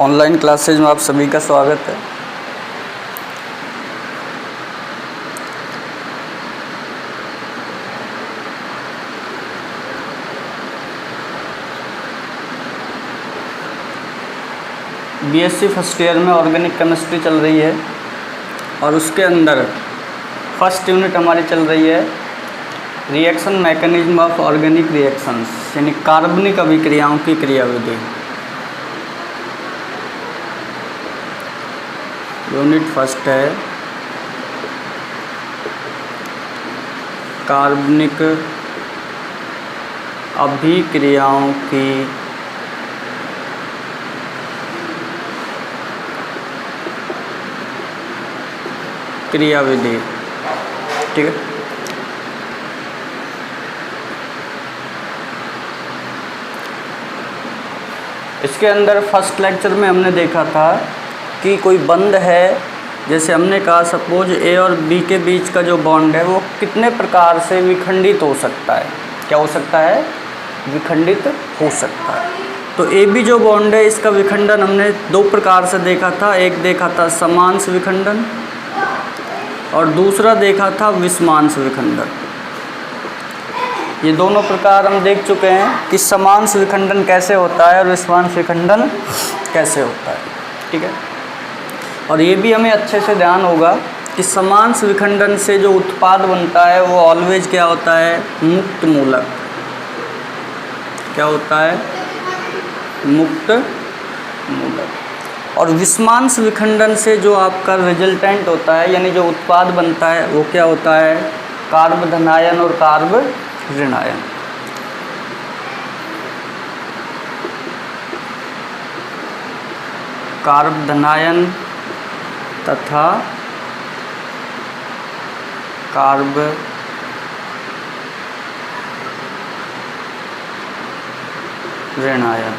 Online classes में आप सभी का स्वागत है। बीएससी फर्स्ट ईयर में ऑर्गेनिक केमिस्ट्री चल रही है और उसके अंदर फर्स्ट यूनिट हमारी चल रही है reaction mechanism of organic reactions, यानी कार्बनिक अभिक्रियाओं की क्रियाविधि। यूनिट फर्स्ट है कार्बनिक अभिक्रियाओं की क्रियाविधि। ठीक है, इसके अंदर फर्स्ट लेक्चर में हमने देखा था कि कोई बंध है, जैसे हमने कहा सपोज ए और बी के बीच का जो बॉन्ड है वो कितने प्रकार से विखंडित हो सकता है। क्या हो सकता है? विखंडित हो सकता है। तो ए बी जो बॉन्ड है इसका विखंडन हमने दो प्रकार से देखा था। एक देखा था समांश विखंडन और दूसरा देखा था विषमांश विखंडन। ये दोनों प्रकार हम देख चुके हैं कि समांश विखंडन कैसे होता है और विषमांश विखंडन कैसे होता है। ठीक है, और ये भी हमें अच्छे से ध्यान होगा कि समांश विखंडन से जो उत्पाद बनता है वो ऑलवेज क्या होता है? मुक्त मूलक। क्या होता है? मुक्त मूलक। और विषमांश विखंडन से जो आपका रिजल्टेंट होता है, यानी जो उत्पाद बनता है वो क्या होता है? कार्ब धनायन और कार्ब ऋणायन। कार्ब धनायन तथा कार्ब ऋणायन,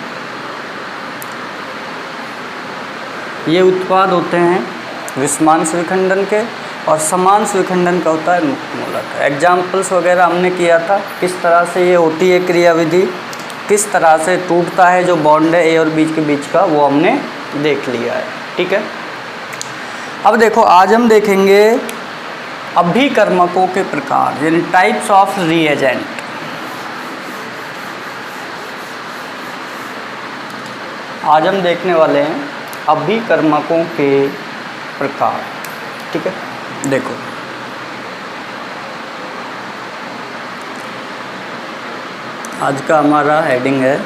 ये उत्पाद होते हैं विषमांश विखंडन के। और समांश विखंडन का होता है मुक्त मूलक। एग्जाम्पल्स वगैरह हमने किया था किस तरह से ये होती है क्रियाविधि, किस तरह से टूटता है जो बॉन्ड है ए और बी के बीच का, वो हमने देख लिया है। ठीक है, अब देखो आज हम देखेंगे अभिकर्मकों के प्रकार, यानी टाइप्स ऑफ रिएजेंट। आज हम देखने वाले हैं अभिकर्मकों के प्रकार। ठीक है, देखो आज का हमारा हेडिंग है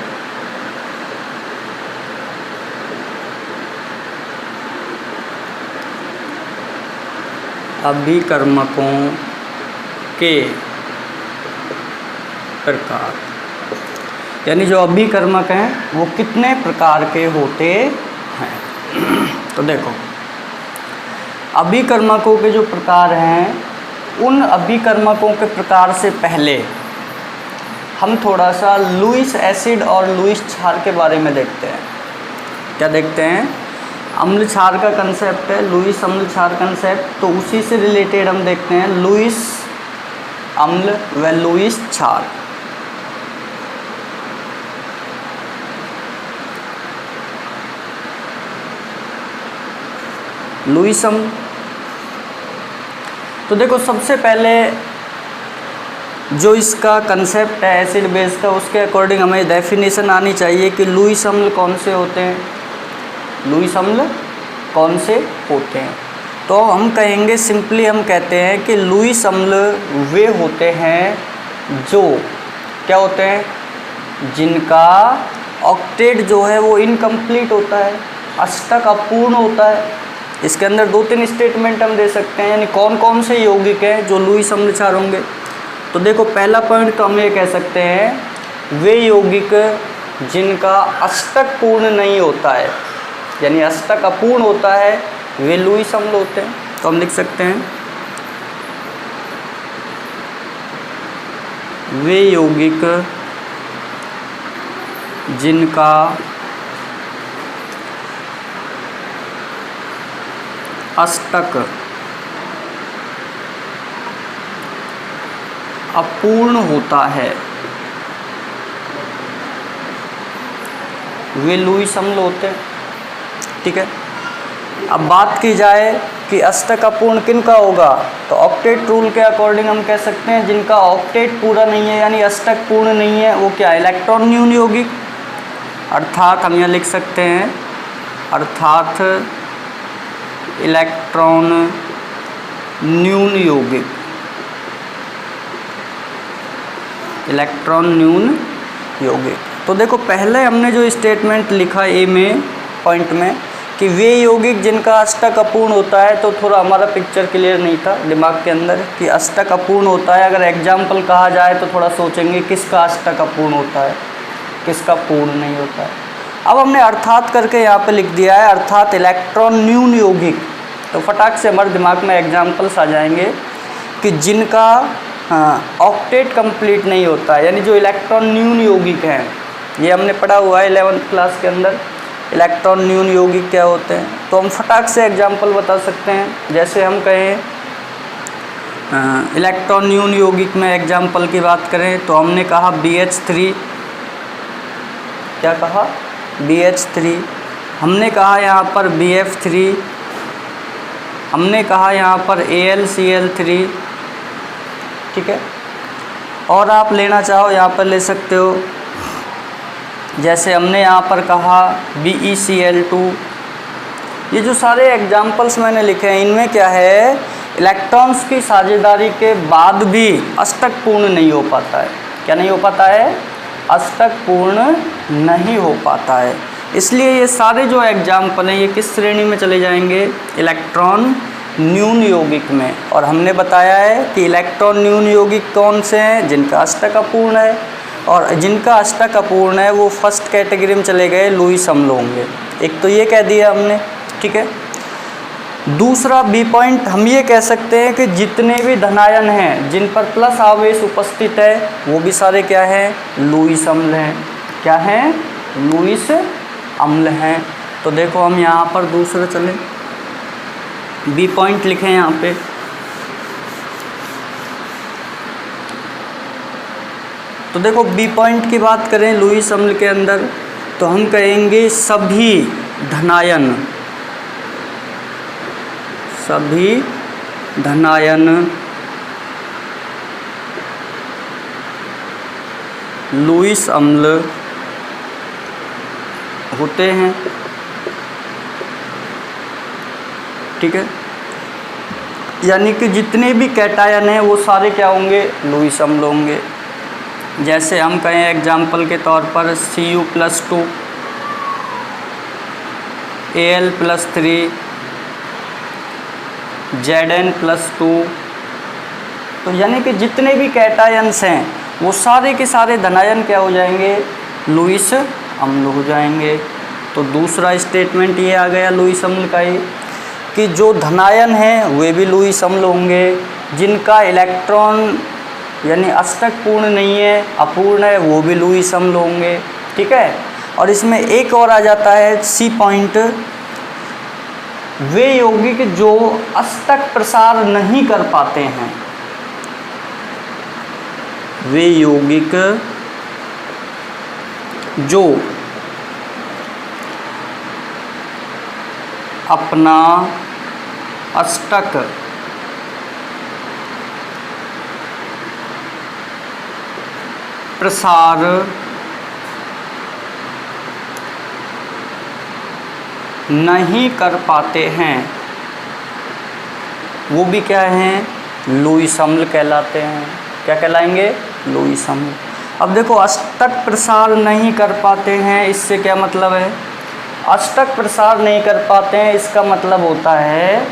अभिकर्मकों के प्रकार, यानी जो अभिकर्मक हैं वो कितने प्रकार के होते हैं। तो देखो अभिकर्मकों के जो प्रकार हैं, उन अभिकर्मकों के प्रकार से पहले हम थोड़ा सा लुईस एसिड और लुईस क्षार के बारे में देखते हैं। क्या देखते हैं? अम्ल क्षार का कंसेप्ट है, लुईस अम्ल क्षार कंसेप्ट, तो उसी से रिलेटेड हम देखते हैं लुईस अम्ल व लुईस क्षार। लुईस अम्ल, तो देखो सबसे पहले जो इसका कंसेप्ट है एसिड बेस का, उसके अकॉर्डिंग हमें डेफिनेशन आनी चाहिए कि लुईस अम्ल कौन से होते हैं। लुईस अम्ल कौन से होते हैं? तो हम कहेंगे, सिंपली हम कहते हैं कि लुईस अम्ल वे होते हैं जो क्या होते हैं? जिनका ऑक्टेट जो है वो इनकम्प्लीट होता है, अष्टक अपूर्ण होता है। इसके अंदर दो तीन स्टेटमेंट हम दे सकते हैं, यानी कौन कौन से यौगिक हैं जो लुईस अम्ल क्षार होंगे। तो देखो पहला पॉइंट तो हम ये कह सकते हैं वे यौगिक जिनका अष्टक पूर्ण नहीं होता है, यानी अष्टक अपूर्ण होता है, वे लुईस अम्ल होते हैं। तो हम लिख सकते हैं वे यौगिक जिनका अष्टक अपूर्ण होता है वे लुईस अम्ल होते हैं। ठीक है। अब बात की जाए कि अष्टक अपूर्ण किन का होगा, तो ऑक्टेट रूल के अकॉर्डिंग हम कह सकते हैं जिनका ऑक्टेट पूरा नहीं है यानी अष्टक पूर्ण नहीं है वो क्या है, इलेक्ट्रॉन न्यून यौगिक, अर्थात हम यह लिख सकते हैं अर्थात इलेक्ट्रॉन न्यून यौगिक, इलेक्ट्रॉन न्यून यौगिक। तो देखो पहले हमने जो स्टेटमेंट लिखा ए में पॉइंट में कि वे यौगिक जिनका अष्टक अपूर्ण होता है, तो थोड़ा हमारा पिक्चर क्लियर नहीं था दिमाग के अंदर कि अष्टक अपूर्ण होता है। अगर एग्जाम्पल कहा जाए तो थोड़ा सोचेंगे किसका अष्टक अपूर्ण होता है, किसका पूर्ण नहीं होता है। अब हमने अर्थात करके यहाँ पे लिख दिया है अर्थात इलेक्ट्रॉन न्यून यौगिक, तो फटाक से हमारे दिमाग में एग्जाम्पल्स आ जाएंगे कि जिनका ऑक्टेट कंप्लीट नहीं होता है, यानी जो इलेक्ट्रॉन न्यून यौगिक हैं। ये हमने पढ़ा हुआ है 11th क्लास के अंदर इलेक्ट्रॉन न्यून यौगिक क्या होते हैं। तो हम फटाक से एग्जाम्पल बता सकते हैं। जैसे हम कहें इलेक्ट्रॉन न्यून यौगिक में एग्जाम्पल की बात करें तो हमने कहा BH3, क्या कहा BH3, हमने कहा यहाँ पर BF3, हमने कहा यहाँ पर AlCl3, ठीक है। और आप लेना चाहो यहाँ पर ले सकते हो, जैसे हमने यहाँ पर कहा BeCl2। ये जो सारे एग्जाम्पल्स मैंने लिखे हैं इनमें क्या है, इलेक्ट्रॉन्स की साझेदारी के बाद भी अष्टक पूर्ण नहीं हो पाता है। क्या नहीं हो पाता है, अष्टक पूर्ण नहीं हो पाता है। इसलिए ये सारे जो एग्जाम्पल हैं ये किस श्रेणी में चले जाएंगे, इलेक्ट्रॉन न्यून यौगिक में। और हमने बताया है कि इलेक्ट्रॉन न्यून यौगिक कौन से हैं, जिनका अष्टक अपूर्ण है, और जिनका अष्टक अपूर्ण है वो फर्स्ट कैटेगरी में चले गए, लुईस अम्ल होंगे। एक तो ये कह दिया हमने, ठीक है। दूसरा बी पॉइंट हम ये कह सकते हैं कि जितने भी धनायन हैं जिन पर प्लस आवेश उपस्थित है वो भी सारे क्या हैं, लुईस अम्ल हैं। क्या हैं, लुईस अम्ल हैं। तो देखो हम यहाँ पर दूसरा चले, बी पॉइंट लिखें यहाँ पे, तो देखो बी पॉइंट की बात करें लुईस अम्ल के अंदर तो हम कहेंगे सभी धनायन, सभी धनायन लुईस अम्ल होते हैं, ठीक है। यानी कि जितने भी कैटायन हैं वो सारे क्या होंगे, लुईस अम्ल होंगे। जैसे हम कहें एग्जाम्पल के तौर पर Cu+2, Al+3, Zn+2, तो यानी कि जितने भी कैटायंस हैं वो सारे के सारे धनायन क्या हो जाएंगे, लुईस अम्ल हो जाएंगे। तो दूसरा स्टेटमेंट ये आ गया लुईस अम्ल का ही कि जो धनायन हैं वे भी लुईस अम्ल होंगे, जिनका इलेक्ट्रॉन यानी अष्टक पूर्ण नहीं है, अपूर्ण है, वो भी लुईस अम्ल होंगे, ठीक है। और इसमें एक और आ जाता है सी पॉइंट, वे यौगिक जो अष्टक प्रसार नहीं कर पाते हैं, वे यौगिक जो अपना अष्टक प्रसार नहीं कर पाते हैं वो भी क्या हैं, लुईस अम्ल कहलाते हैं। क्या कहलाएंगे, लुईस अम्ल। अब देखो अष्टक प्रसार नहीं कर पाते हैं, इससे क्या मतलब है, अष्टक प्रसार नहीं कर पाते हैं इसका मतलब होता है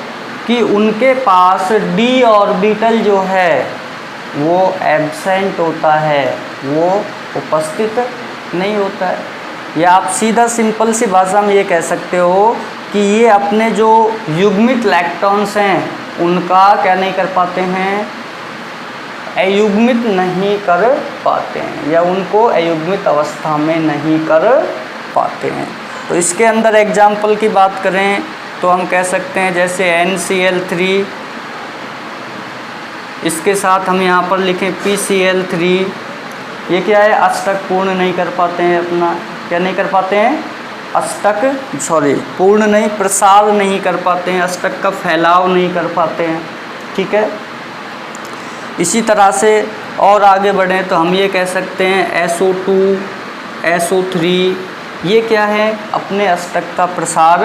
कि उनके पास डी ऑर्बिटल जो है वो एब्सेंट होता है, वो उपस्थित नहीं होता है। या आप सीधा सिंपल सी भाषा में ये कह सकते हो कि ये अपने जो युग्मित इलेक्ट्रॉन्स हैं उनका क्या नहीं कर पाते हैं, अयुग्मित नहीं कर पाते हैं, या उनको अयुग्मित अवस्था में नहीं कर पाते हैं। तो इसके अंदर एग्जाम्पल की बात करें तो हम कह सकते हैं जैसे NCl3, इसके साथ हम यहाँ पर लिखें PCl3, ये क्या है, अष्टक पूर्ण नहीं कर पाते हैं अपना, क्या नहीं कर पाते हैं, पूर्ण नहीं, प्रसार नहीं कर पाते हैं, अष्टक का फैलाव नहीं कर पाते हैं। ठीक है, इसी तरह से और आगे बढ़ें तो हम ये कह सकते हैं SO2, SO3 ये क्या है, अपने अष्टक का प्रसार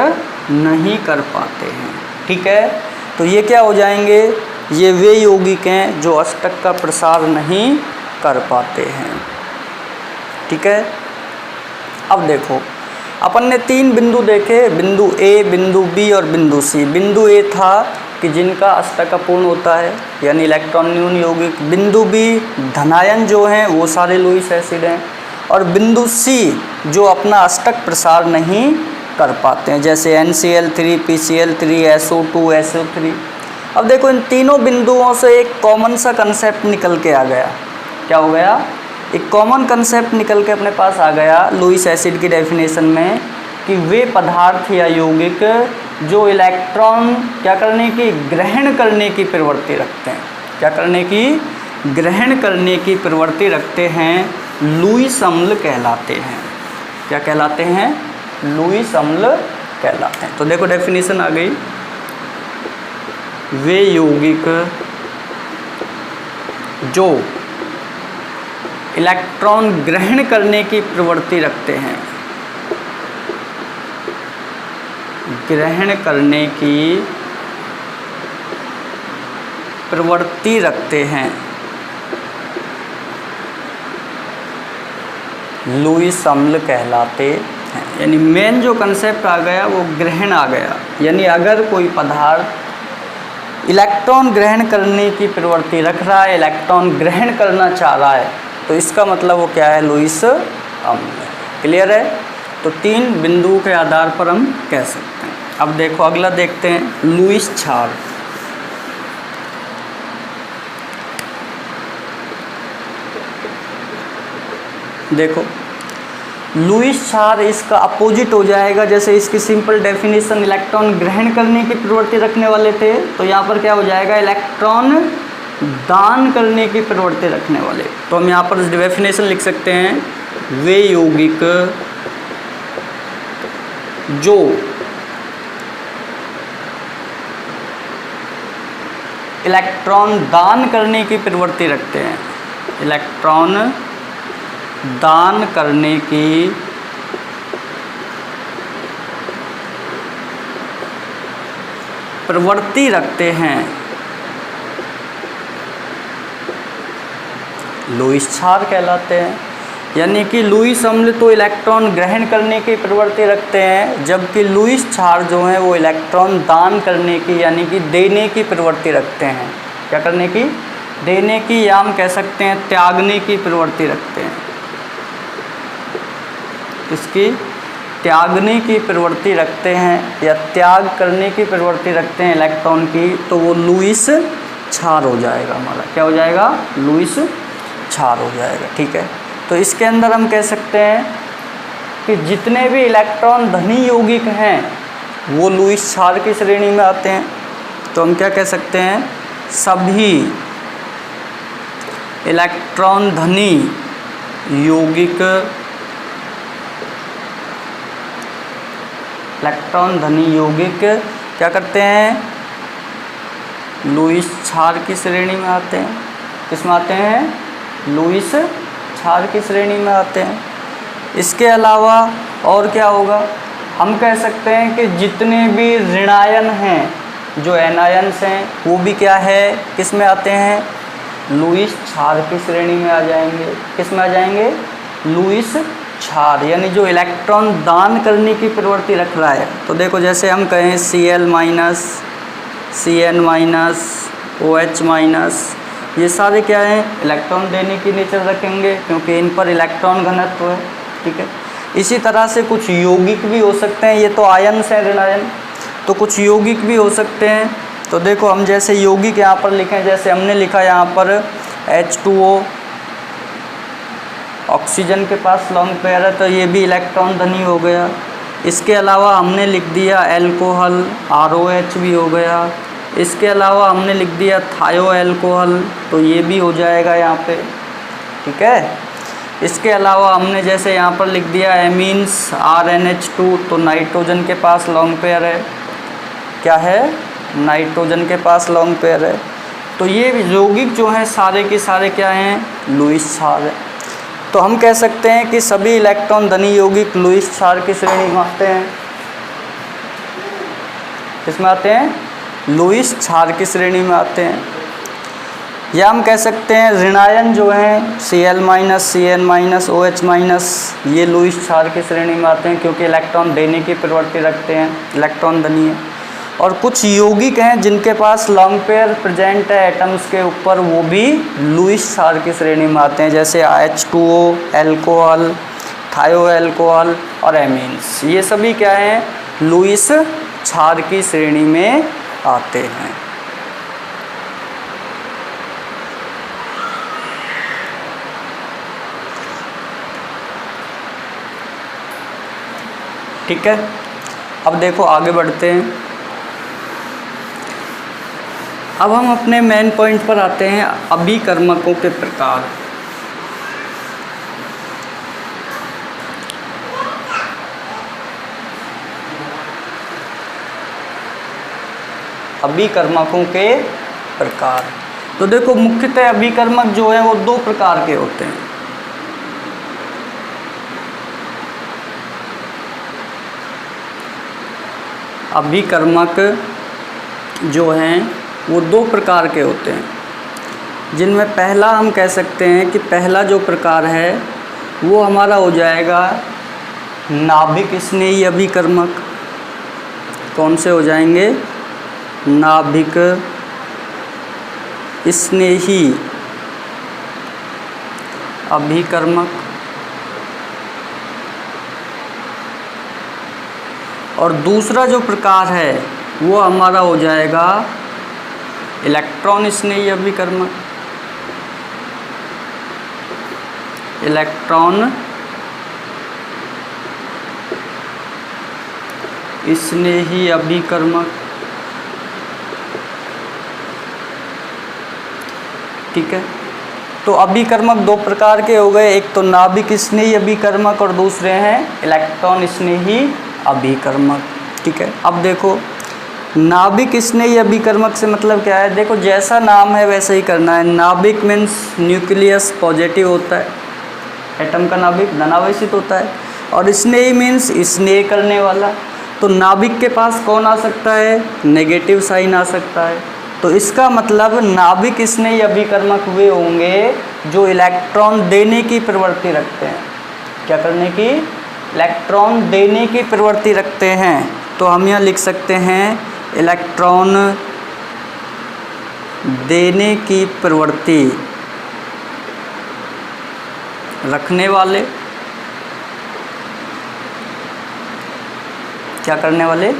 नहीं कर पाते हैं। ठीक है, तो ये क्या हो जाएंगे, ये वे यौगिक हैं जो अष्टक का प्रसार नहीं कर पाते हैं। ठीक है, अब देखो अपन ने 3 बिंदु देखे, बिंदु A, बिंदु B और बिंदु C। बिंदु A था कि जिनका अष्टक अपूर्ण होता है यानी इलेक्ट्रॉन न्यून यौगिक। बिंदु B धनायन जो हैं वो सारे लुईस एसिड हैं। और बिंदु C जो अपना अष्टक प्रसार नहीं कर पाते हैं, जैसे NCl3, PCl3, SO2, SO3। अब देखो इन तीनों बिंदुओं से एक कॉमन सा कंसेप्ट निकल के आ गया। क्या हो गया, एक कॉमन कंसेप्ट निकल के अपने पास आ गया लुईस एसिड की डेफिनेशन में कि वे पदार्थ या यौगिक जो इलेक्ट्रॉन क्या करने की, ग्रहण करने की प्रवृत्ति रखते हैं। क्या करने की, ग्रहण करने की प्रवृत्ति रखते हैं, लुईस अम्ल कहलाते हैं। क्या कहलाते हैं, लुईस अम्ल कहलाते हैं। तो देखो डेफिनेशन आ गई, वे यौगिक जो इलेक्ट्रॉन ग्रहण करने की प्रवृत्ति रखते हैं, ग्रहण करने की प्रवृत्ति रखते हैं, लुईस अम्ल कहलाते हैं। यानी मेन जो कंसेप्ट आ गया वो ग्रहण आ गया। यानी अगर कोई पदार्थ इलेक्ट्रॉन ग्रहण करने की प्रवृत्ति रख रहा है, इलेक्ट्रॉन ग्रहण करना चाह रहा है, तो इसका मतलब वो क्या है, लुईस अम्ल। क्लियर है, तो 3 बिंदुओं के आधार पर हम कह सकते हैं। अब देखो अगला देखते हैं, लुईस क्षार। देखो लुईस क्षार इसका अपोजिट हो जाएगा। जैसे इसकी सिंपल डेफिनेशन इलेक्ट्रॉन ग्रहण करने की प्रवृत्ति रखने वाले थे, तो यहाँ पर क्या हो जाएगा, इलेक्ट्रॉन दान करने की प्रवृत्ति रखने वाले। तो हम यहाँ पर डेफिनेशन लिख सकते हैं, वे यौगिक जो इलेक्ट्रॉन दान करने की प्रवृत्ति रखते हैं, इलेक्ट्रॉन दान करने की प्रवृत्ति रखते हैं, लुईस क्षार कहलाते हैं। यानी कि लुईस अम्ल तो इलेक्ट्रॉन ग्रहण करने की प्रवृत्ति रखते हैं, जबकि लुईस क्षार जो है वो इलेक्ट्रॉन दान करने की यानी कि देने की प्रवृत्ति रखते हैं। क्या करने की, देने की, या हम कह सकते हैं त्यागने की प्रवृत्ति रखते हैं। इसकी त्यागने की प्रवृत्ति रखते हैं या त्याग करने की प्रवृत्ति रखते हैं इलेक्ट्रॉन की, तो वो लुईस क्षार हो जाएगा हमारा। क्या हो जाएगा, लुईस क्षार हो जाएगा। ठीक है, तो इसके अंदर हम कह सकते हैं कि जितने भी इलेक्ट्रॉन धनी यौगिक हैं वो लुईस क्षार की श्रेणी में आते हैं। तो हम क्या कह सकते हैं, सभी इलेक्ट्रॉन धनी यौगिक, इलेक्ट्रॉन धनी यौगिक क्या करते हैं, लुईस क्षार की श्रेणी में आते हैं। किस में आते हैं, लुईस क्षार की श्रेणी में आते हैं। इसके अलावा और क्या होगा, हम कह सकते हैं कि जितने भी ऋणायन हैं, जो एनायंस हैं, वो भी क्या है, किस में आते हैं, लुईस क्षार की श्रेणी में आ जाएंगे। किस में आ जाएंगे, लुईस क्षार। यानी जो इलेक्ट्रॉन दान करने की प्रवृत्ति रख रहा है। तो देखो जैसे हम कहें Cl-, Cn-, OH-, ये सारे क्या हैं, इलेक्ट्रॉन देने की नेचर रखेंगे क्योंकि इन पर इलेक्ट्रॉन घनत्व है। ठीक है, इसी तरह से कुछ यौगिक भी हो सकते हैं, ये तो आयन्स हैं ऋणायन, तो कुछ यौगिक भी हो सकते हैं। तो देखो हम जैसे यौगिक यहाँ पर लिखें, जैसे हमने लिखा यहाँ पर H2O, ऑक्सीजन के पास लॉन्ग पेयर है, तो ये भी इलेक्ट्रॉन धनी हो गया। इसके अलावा हमने लिख दिया एल्कोहल, ROH भी हो गया। इसके अलावा हमने लिख दिया थायो एल्कोहल, तो ये भी हो जाएगा यहाँ पे। ठीक है, इसके अलावा हमने जैसे यहाँ पर लिख दिया एमीन्स RNH2, तो नाइट्रोजन के पास लॉन्ग पेयर है। क्या है? नाइट्रोजन के पास लॉन्ग पेयर है। तो ये यौगिक जो हैं सारे के सारे क्या हैं? लुईस क्षार है। तो हम कह सकते हैं कि सभी इलेक्ट्रॉन धनी यौगिक लुईस क्षार की श्रेणी में आते हैं। किसमें आते हैं? लुईस क्षार की श्रेणी में आते हैं। या हम कह सकते हैं ऋणायन जो हैं Cl-, Cn-, OH-, ये लुईस क्षार की श्रेणी में आते हैं क्योंकि इलेक्ट्रॉन देने की प्रवृत्ति रखते हैं, इलेक्ट्रॉन धनी है। और कुछ यौगिक हैं जिनके पास लॉन्ग पेयर प्रेजेंट है एटम्स के ऊपर, वो भी लुईस क्षार की श्रेणी में आते हैं, जैसे H2O, एल्कोहल, थायो एल्कोहल और एमीन्स। ये सभी क्या हैं? लुईस क्षार की श्रेणी में आते हैं। ठीक है, अब देखो आगे बढ़ते हैं। अब हम अपने मेन पॉइंट पर आते हैं, अभिकर्मकों के प्रकार। अभिकर्मकों के प्रकार। तो देखो मुख्यतः अभिकर्मक जो है वो दो प्रकार के होते हैं। अभिकर्मक जो हैं वो दो प्रकार के होते हैं, जिनमें पहला हम कह सकते हैं कि पहला जो प्रकार है वो हमारा हो जाएगा नाभिक स्नेही अभिकर्मक। कौन से हो जाएंगे? नाभिक स्नेही अभिकर्मक। और दूसरा जो प्रकार है वो हमारा हो जाएगा इलेक्ट्रॉन स्नेही अभिकर्मक। इलेक्ट्रॉन स्नेही अभिकर्मक। ठीक है, तो अभिकर्मक दो प्रकार के हो गए, एक तो नाभिक स्नेही अभिकर्मक और दूसरे हैं इलेक्ट्रॉन स्नेही अभिकर्मक। ठीक है, अब देखो नाभिक स्नेही अभिकर्मक से मतलब क्या है? देखो जैसा नाम है वैसे ही करना है। नाभिक मीन्स न्यूक्लियस पॉजिटिव होता है, एटम का नाभिक धनावेशित होता है, और स्नेही मीन्स स्नेह करने वाला। तो नाभिक के पास कौन आ सकता है? नेगेटिव साइन आ सकता है। तो इसका मतलब नाभिक स्नेही अभिकर्मक वे होंगे जो इलेक्ट्रॉन देने की प्रवृत्ति रखते हैं। क्या करने की? इलेक्ट्रॉन देने की प्रवृत्ति रखते हैं। तो हम यहाँ लिख सकते हैं इलेक्ट्रॉन देने की प्रवृत्ति रखने वाले। क्या करने वाले?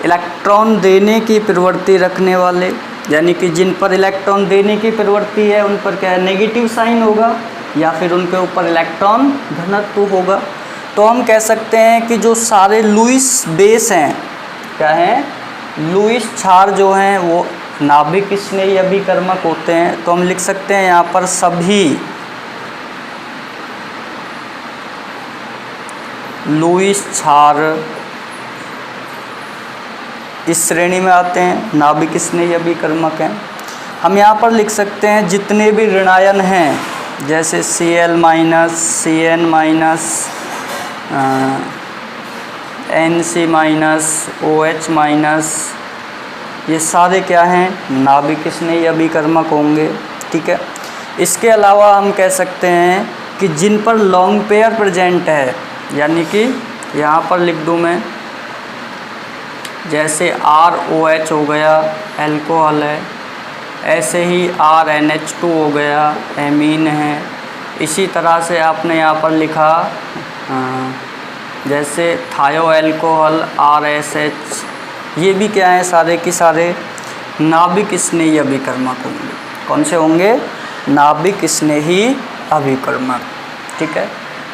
इलेक्ट्रॉन देने की प्रवृत्ति रखने वाले, यानी कि जिन पर इलेक्ट्रॉन देने की प्रवृत्ति है उन पर क्या है? नेगेटिव साइन होगा, या फिर उनके ऊपर इलेक्ट्रॉन घनत्व होगा। तो हम कह सकते हैं कि जो सारे लुईस बेस हैं, क्या हैं? लुईस क्षार जो हैं वो नाभिक स्नेही अभिकर्मक होते हैं। तो हम लिख सकते हैं यहाँ पर सभी लुईस क्षार इस श्रेणी में आते हैं, नाभिक स्नेही अभिकर्मक हैं। हम यहाँ पर लिख सकते हैं जितने भी ऋणायन हैं, जैसे Cl-, Cn-, Nc-, OH-, ये सारे क्या हैं? नाभिक स्नेही अभिकर्मक होंगे। ठीक है, इसके अलावा हम कह सकते हैं कि जिन पर लॉन्ग पेयर प्रेजेंट है, यानी कि यहाँ पर लिख दूँ मैं, जैसे ROH हो गया, एल्कोहल है, ऐसे ही RNH2 हो गया, एमीन है। इसी तरह से आपने यहाँ पर लिखा जैसे थायो एल्कोहल, RSH, ये भी क्या है? सारे के सारे नाभिक स्नेही अभिकर्मक होंगे। कौन से होंगे? नाभिक स्नेही अभिकर्मक। ठीक है,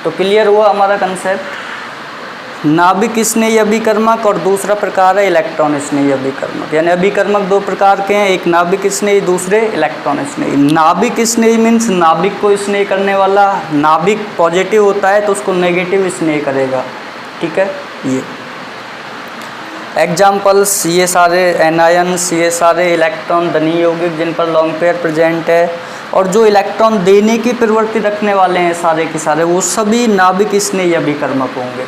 तो क्लियर हुआ हमारा कंसेप्ट। नाभिक स्नेही अभिकर्मक और दूसरा प्रकार है इलेक्ट्रॉन स्नेही अभिकर्मक। यानी अभिकर्मक दो प्रकार के हैं, एक नाभिक स्नेही, दूसरे इलेक्ट्रॉन स्नेही। नाभिक स्नेही मीन्स नाभिक को स्नेह करने वाला। नाभिक पॉजिटिव होता है तो उसको नेगेटिव स्नेह करेगा, ठीक है। ये एग्जाम्पल्स, ये सारे एनायंस, ये सारे इलेक्ट्रॉन धनी यौगिक जिन पर लॉन्ग पेयर प्रेजेंट है, और जो इलेक्ट्रॉन देने की प्रवृत्ति रखने वाले हैं सारे के सारे, वो सभी नाभिक स्नेही अभिकर्मक होंगे,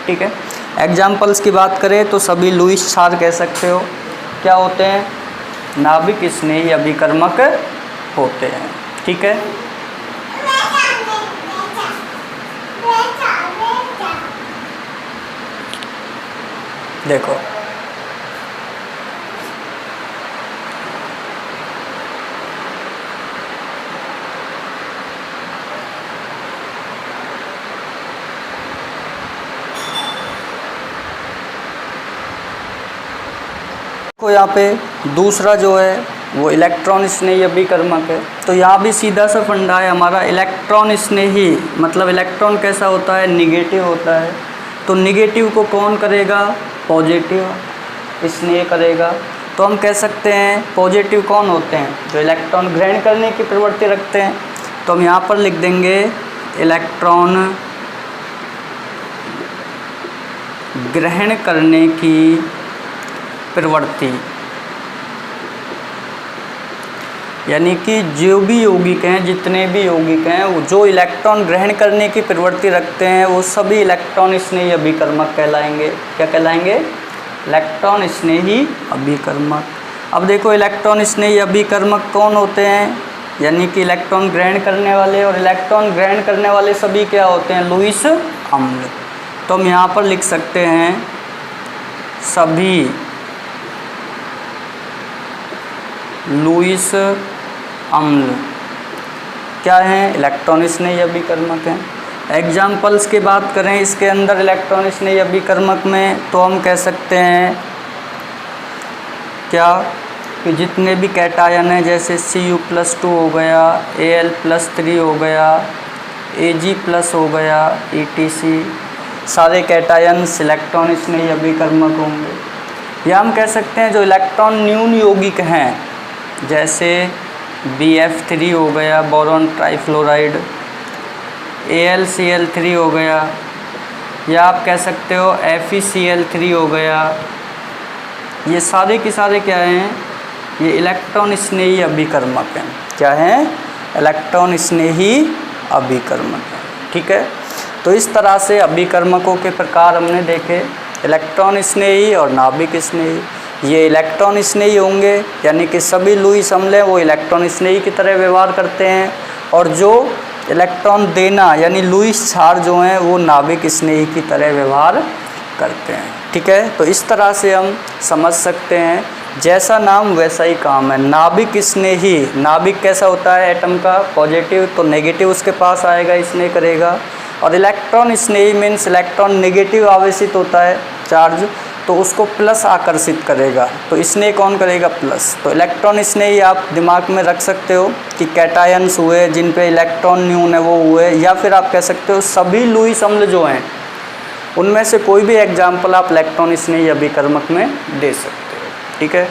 ठीक है। एग्जाम्पल्स की बात करें तो सभी लुईस क्षार कह सकते हो, क्या होते हैं, नाभिक स्नेही अभिकर्मक होते हैं, ठीक है। देखो यहाँ पे दूसरा जो है वो इलेक्ट्रॉन स्नेही अभिकर्मक है। तो यहाँ भी सीधा सा फंडा है हमारा, इलेक्ट्रॉन स्नेही मतलब इलेक्ट्रॉन कैसा होता है, निगेटिव होता है। तो निगेटिव को कौन करेगा, पॉजिटिव स्नेह करेगा। तो हम कह सकते हैं पॉजिटिव कौन होते हैं, जो इलेक्ट्रॉन ग्रहण करने की प्रवृत्ति रखते हैं। तो हम यहाँ पर लिख देंगे इलेक्ट्रॉन ग्रहण करने की प्रवृत्ति, यानी कि जो भी यौगिक हैं, जितने भी यौगिक हैं, वो जो इलेक्ट्रॉन ग्रहण करने की प्रवृत्ति रखते हैं वो सभी इलेक्ट्रॉन स्नेही अभिकर्मक कहलाएंगे। क्या कहलाएंगे, इलेक्ट्रॉन स्नेही अभिकर्मक। अब देखो इलेक्ट्रॉन स्नेही अभिकर्मक कौन होते हैं, यानी कि इलेक्ट्रॉन ग्रहण करने वाले, और इलेक्ट्रॉन ग्रहण करने वाले सभी क्या होते हैं, लुईस अम्ल। तो हम यहाँ पर लिख सकते हैं सभी लुईस अम्ल क्या हैं, इलेक्ट्रॉन स्नेही अभिकर्मक हैं। एग्जाम्पल्स की बात करें इसके अंदर इलेक्ट्रॉन स्नेही अभिकर्मक में, तो हम कह सकते हैं क्या कि जितने भी कैटायन हैं, जैसे Cu+2 हो गया, Al+3 हो गया, Ag+ हो गया, etc, सारे कैटायंस इलेक्ट्रॉन स्नेही अभिकर्मक होंगे। या हम कह सकते हैं जो इलेक्ट्रॉन न्यून यौगिक हैं, जैसे Bf3 हो गया, बोरॉन ट्राइफ्लोराइड, AlCl3 हो गया, या आप कह सकते हो FeCl3 हो गया, ये सारे के सारे क्या हैं, ये इलेक्ट्रॉन स्नेही अभिकर्मक हैं। क्या हैं, इलेक्ट्रॉन स्नेही अभिकर्मक हैं, ठीक है। तो इस तरह से अभिकर्मकों के प्रकार हमने देखे, इलेक्ट्रॉन स्नेही और नाभिक स्नेही। ये इलेक्ट्रॉन स्नेही होंगे, यानी कि सभी लुईस अम्ल हैं वो इलेक्ट्रॉन स्नेही की तरह व्यवहार करते हैं, और जो इलेक्ट्रॉन देना यानी लुईस क्षार जो हैं वो नाभिक स्नेही की तरह व्यवहार करते हैं, ठीक है। तो इस तरह से हम समझ सकते हैं, जैसा नाम वैसा ही काम है। नाभिक स्नेही, नाभिक कैसा होता है एटम का, पॉजिटिव, तो नेगेटिव उसके पास आएगा, स्नेह करेगा। और इलेक्ट्रॉन स्नेही मीन्स इलेक्ट्रॉन नेगेटिव आवेशित होता है चार्ज, तो उसको प्लस आकर्षित करेगा, तो स्नेह कौन करेगा, प्लस। तो इलेक्ट्रॉन स्नेही आप दिमाग में रख सकते हो कि कैटायंस हुए जिन पे इलेक्ट्रॉन न्यून है वो हुए, या फिर आप कह सकते हो सभी लुईस अम्ल जो हैं उनमें से कोई भी एग्जाम्पल आप इलेक्ट्रॉन स्नेही अभिकर्मक में दे सकते हो, ठीक है।